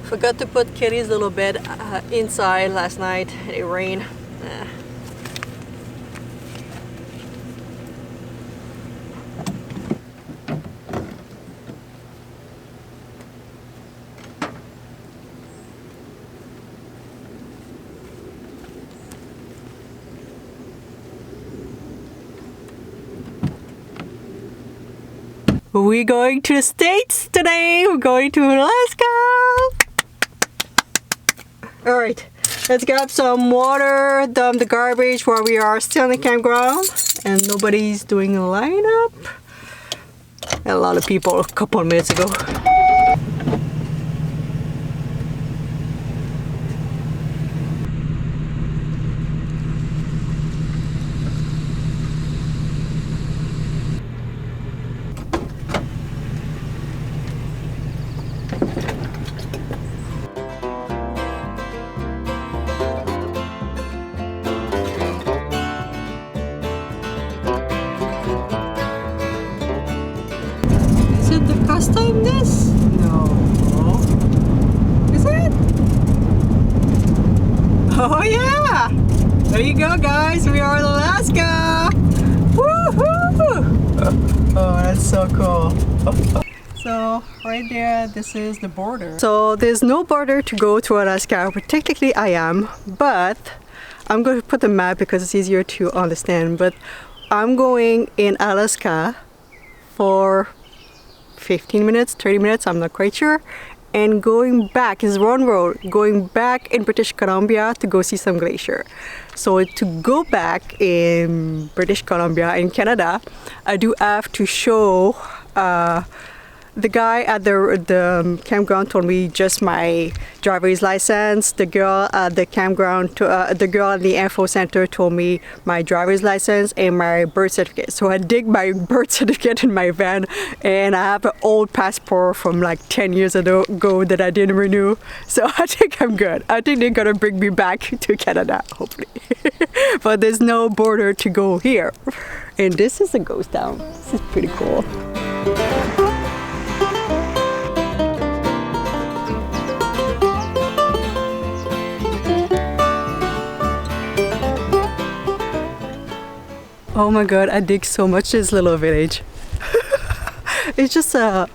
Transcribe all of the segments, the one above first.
Forgot to put Kitty's little bed inside last night. It rained. We're going to the States today. We're going to Alaska. Alright, let's grab some water, dump the garbage while we are still in the campground and nobody's doing a lineup. A lot of people a couple of minutes ago. Last time this? No. Is it? Oh yeah! There you go guys, we are in Alaska! Woohoo! Oh, that's so cool. So right there, this is the border. So there's no border to go to Alaska, but technically I am, but I'm going to put the map because it's easier to understand, but I'm going in Alaska for 15 minutes, 30 minutes, I'm not quite sure, and going back is one road, going back in British Columbia to go see some glacier. So to go back in British Columbia in Canada, I do have to show the guy at the campground told me just my driver's license. The girl at the campground, the girl at the info center told me my driver's license and my birth certificate. So I dig my birth certificate in my van, and I have an old passport from like 10 years ago that I didn't renew. So I think I'm good. I think they're gonna bring me back to Canada, hopefully. But there's no border to go here. And this is a ghost town. This is pretty cool. Oh my god, I dig so much this little village. It's just a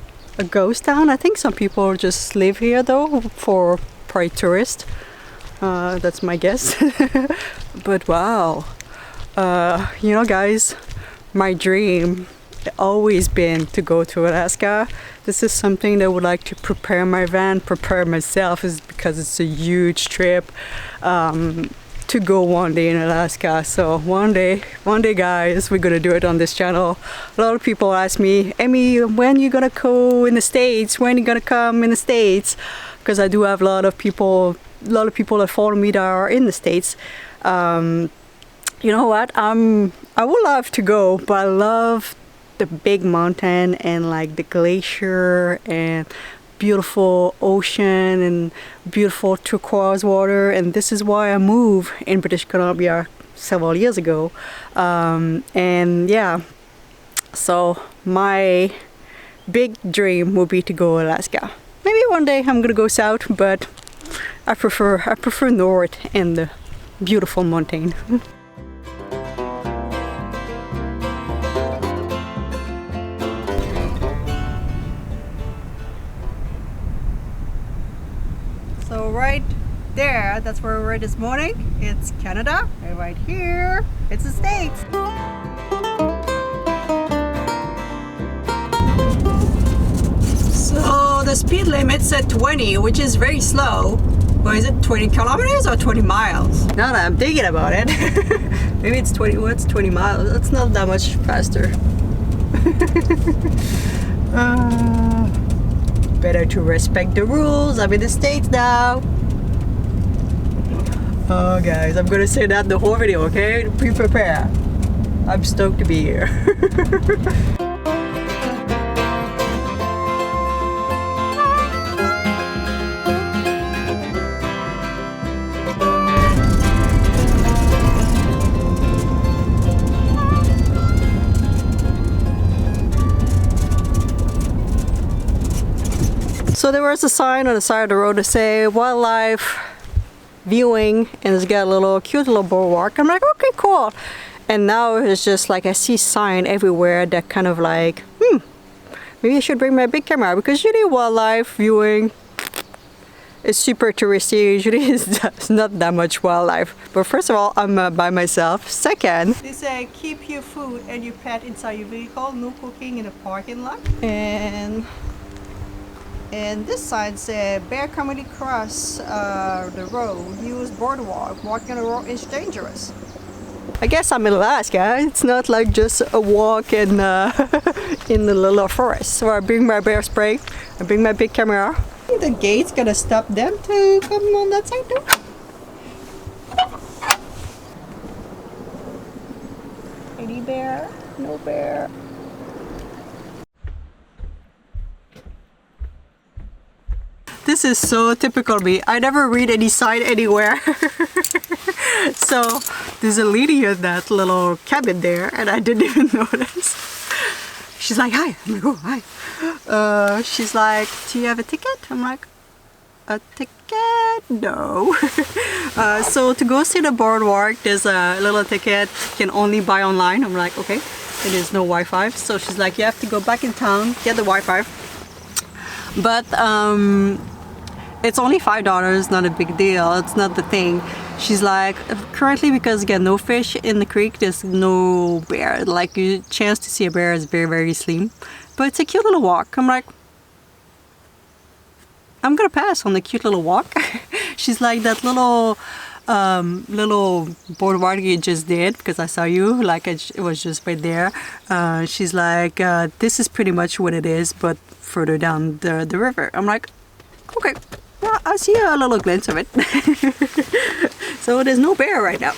ghost town. I think some people just live here though for probably tourists. That's my guess. But wow. You know guys, my dream always been to go to Alaska. This is something that I would like to prepare my van, prepare myself, is because it's a huge trip. To go one day in Alaska. So one day guys, we're gonna do it on this channel. A lot of people ask me, Emmy, when you gonna go in the States? When you gonna come in the States? Because I do have a lot of people that follow me that are in the States. You know what? I would love to go, but I love the big mountain and like the glacier and beautiful ocean and beautiful turquoise water, and this is why I moved in British Columbia several years ago. And yeah, so my big dream would be to go to Alaska. Maybe one day I'm gonna go south, but I prefer north and the beautiful mountain. So right there, that's where we were this morning. It's Canada, and right here, it's the States. So the speed limit's at 20, which is very slow. But is it 20 kilometers or 20 miles? Now that I'm thinking about it, maybe it's 20. What's 20 miles? That's not that much faster. Better to respect the rules. I'm in the States now. Oh guys, I'm gonna say that the whole video, okay? Prepare. I'm stoked to be here. So there was a sign on the side of the road to say wildlife viewing, and it's got a little cute little boardwalk. I'm like, okay, cool. And now it's just like I see sign everywhere that kind of like, maybe I should bring my big camera, because usually wildlife viewing is super touristy. Usually it's not that much wildlife. But first of all, I'm by myself. Second, they say keep your food and your pet inside your vehicle. No cooking in the parking lot. And this sign said bear coming across the road. Use boardwalk. Walking on the road is dangerous. I guess I'm in Alaska. It's not like just a walk in in the little forest. So I bring my bear spray. I bring my big camera. The gate's gonna stop them to come on that side too. Any bear? No bear. This is so typical me. I never read any sign anywhere. So there's a lady in that little cabin there, and I didn't even notice. She's like, hi. I'm like, oh, hi. She's like, do you have a ticket? I'm like, a ticket? No. So to go see the boardwalk, there's a little ticket. You can only buy online. I'm like, okay. It is no Wi-Fi. So she's like, you have to go back in town, get the Wi-Fi. But it's only $5, not a big deal. It's not the thing. She's like, currently, because again, no fish in the creek, there's no bear. Like, your chance to see a bear is very, very slim. But it's a cute little walk. I'm like, I'm gonna pass on the cute little walk. She's like, that little boardwalk you just did, because I saw you, like it was just right there. She's like, this is pretty much what it is, but further down the river. I'm like, okay, well, I see a little glimpse of it. So there's no bear right now.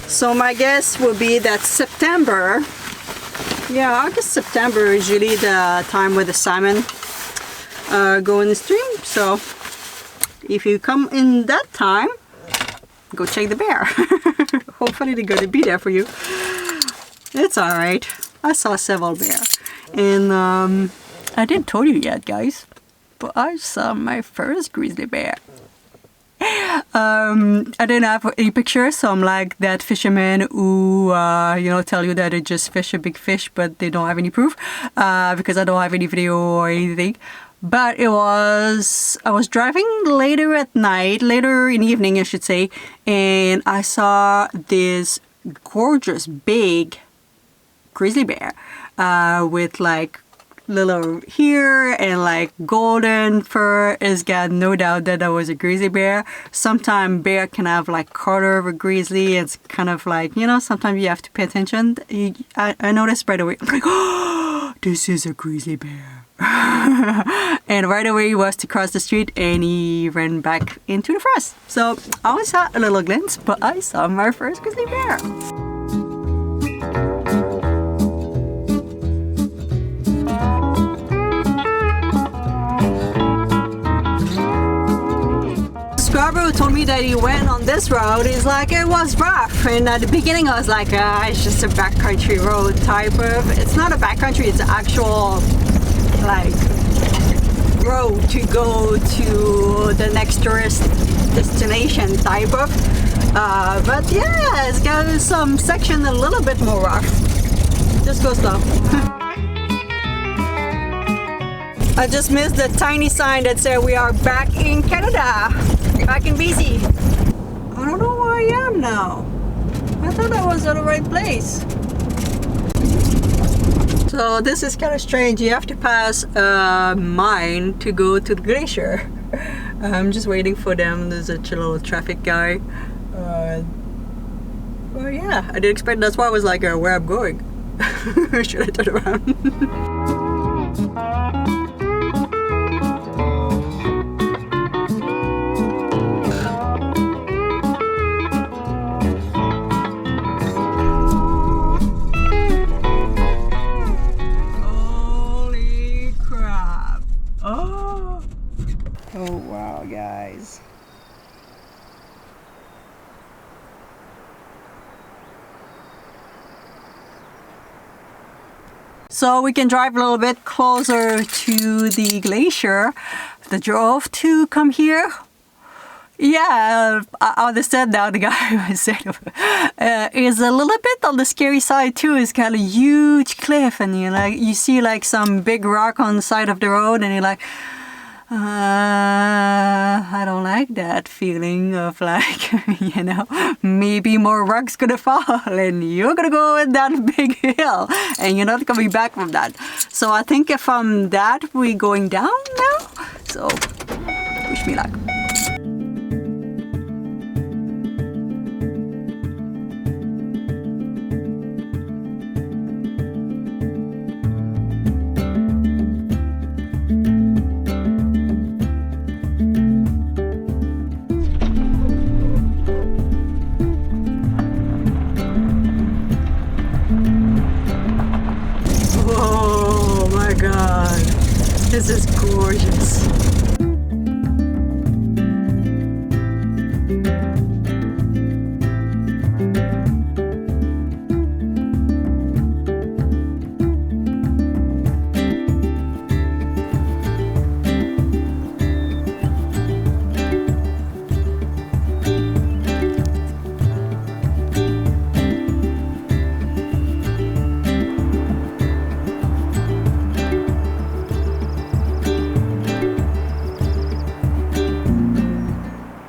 So my guess would be that September, yeah, August, September is usually the time where the salmon go in the stream. So if you come in that time, go check the bear. Hopefully they're gonna be there for you. It's alright. I saw several bear. And I didn't tell you yet, guys, but I saw my first grizzly bear. I didn't have any pictures, so I'm like that fisherman who you know, tell you that they just fish a big fish but they don't have any proof, because I don't have any video or anything. But I was driving later at night, later in the evening I should say, and I saw this gorgeous big grizzly bear with like little hair and like golden fur. It's got no doubt that was a grizzly bear. Sometimes bear can have like color of a grizzly. It's kind of like, you know, sometimes you have to pay attention. I noticed right away. I'm like, oh, this is a grizzly bear. And right away he was to cross the street and he ran back into the forest. So I only saw a little glimpse, but I saw my first grizzly bear. Subscriber told me that he went on this road. He's like, it was rough, and at the beginning I was like, it's just a backcountry road type of. It's not a backcountry, it's an actual like road to go to the next tourist destination type of. But yeah, it's got some section a little bit more rough. Just go slow. I just missed the tiny sign that said we are back in Canada, back in BC. I don't know where I am now. I thought I was at the right place. So this is kind of strange. You have to pass a mine to go to the glacier. I'm just waiting for them. There's a little traffic guy. Well, yeah, I didn't expect. That's why I was like, where I'm going. Should I turn around? Oh wow, guys. so we can drive a little bit closer to the glacier. The drove to come here. Yeah, I understand now. The guy was saying is a little bit on the scary side too. It's kind of a huge cliff, and you see like some big rock on the side of the road, and you're like, I don't like that feeling of like, maybe more rocks gonna fall and you're gonna go in that big hill and you're not coming back from that. So I think from that we're going down now. So wish me luck. This is gorgeous.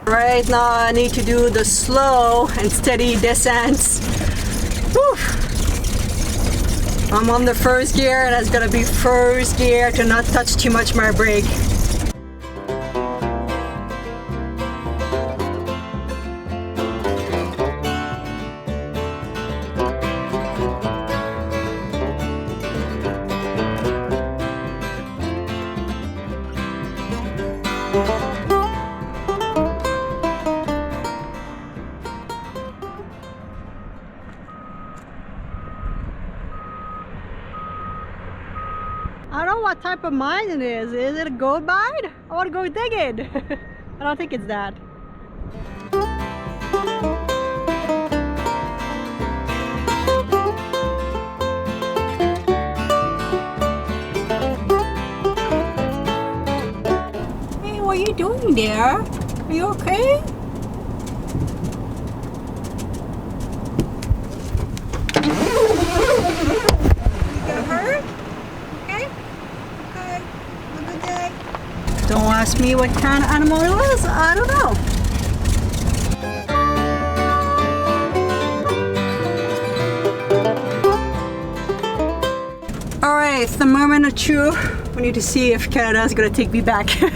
Right now I need to do the slow and steady descents. Whew. I'm on the first gear and it's gonna be first gear to not touch too much my brake. I don't know what type of mine it is. Is it a gold mine? I want to go dig it. I don't think it's that. Hey, what are you doing there? Are you okay? Don't ask me what kind of animal it was. I don't know. Alright, it's the moment of truth. We need to see if Canada is going to take me back. You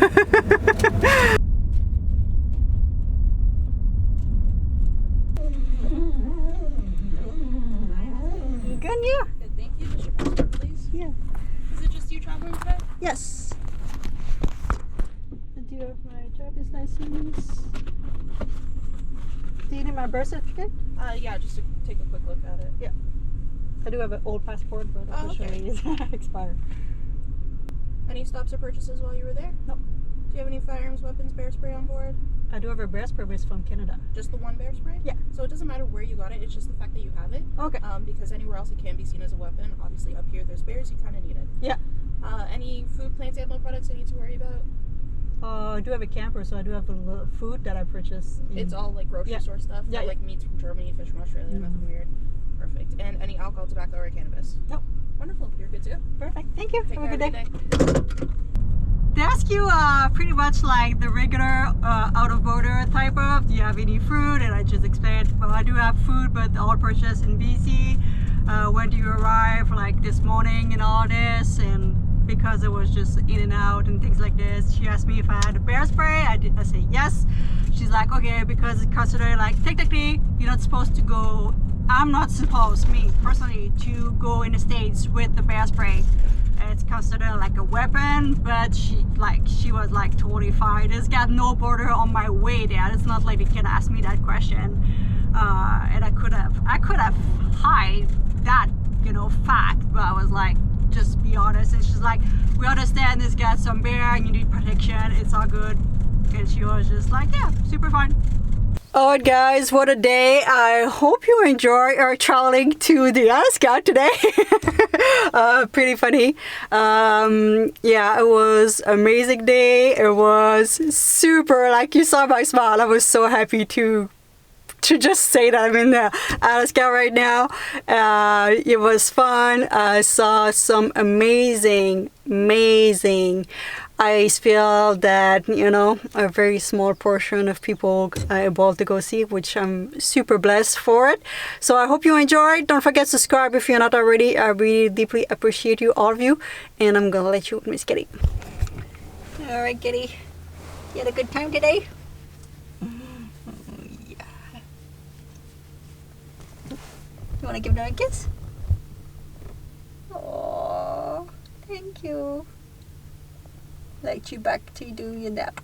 good, yeah? Good, thank you. Just your passport, please. Yeah. Is it just you traveling today? Yes. I do have my driver's license. Do you need my birth certificate? Yeah, just to take a quick look at it. Yeah. I do have an old passport, but officially it's expired. Any stops or purchases while you were there? No. Do you have any firearms, weapons, bear spray on board? I do have a bear spray, but it's from Canada. Just the one bear spray? Yeah. So it doesn't matter where you got it, it's just the fact that you have it. Okay. Because anywhere else it can be seen as a weapon. Obviously up here there's bears, you kind of need it. Yeah. Any food, plants, animal products I need to worry about? I do have a camper, so I do have a little food that I purchase. It's all like grocery store stuff? Yeah. Like meats from Germany, fish from Australia, nothing weird. Perfect. And any alcohol, tobacco, or cannabis? Nope. Wonderful. You're good to go. Perfect. Thank you. Take Have a care. good day. Day. They ask you pretty much like the regular out of border type of, do you have any food? And I just explained, well, I do have food, but all purchased in BC. When do you arrive? Like this morning and all this. And because it was just in and out and things like this, she asked me if I had a bear spray. I say yes. She's like, okay, because it's considered like technically you're not supposed to go. I'm not supposed, me personally, to go in the States with the bear spray. It's considered like a weapon, but she was like totally fine. It's got no border on my way there. It's not like they can ask me that question, and I could have hide that fact, but I was like, just be honest. And she's like, we understand this got some bear and you need protection. It's all good. And she was just like, yeah, super fine. Alright guys, what a day. I hope you enjoy our traveling to the Alaska today. Pretty funny. Yeah, it was amazing day. It was super, like you saw my smile. I was so happy to just say that I'm in Alaska right now. It was fun. I saw some amazing I feel that, you know, a very small portion of people are able to go see, which I'm super blessed for it. So I hope you enjoyed. Don't forget to subscribe if you're not already. I really deeply appreciate you, all of you. And I'm gonna let you with Miss Kitty. All right, Kitty. You had a good time today? Yeah. You wanna give them a kiss? Oh, thank you. Let you back to do your nap.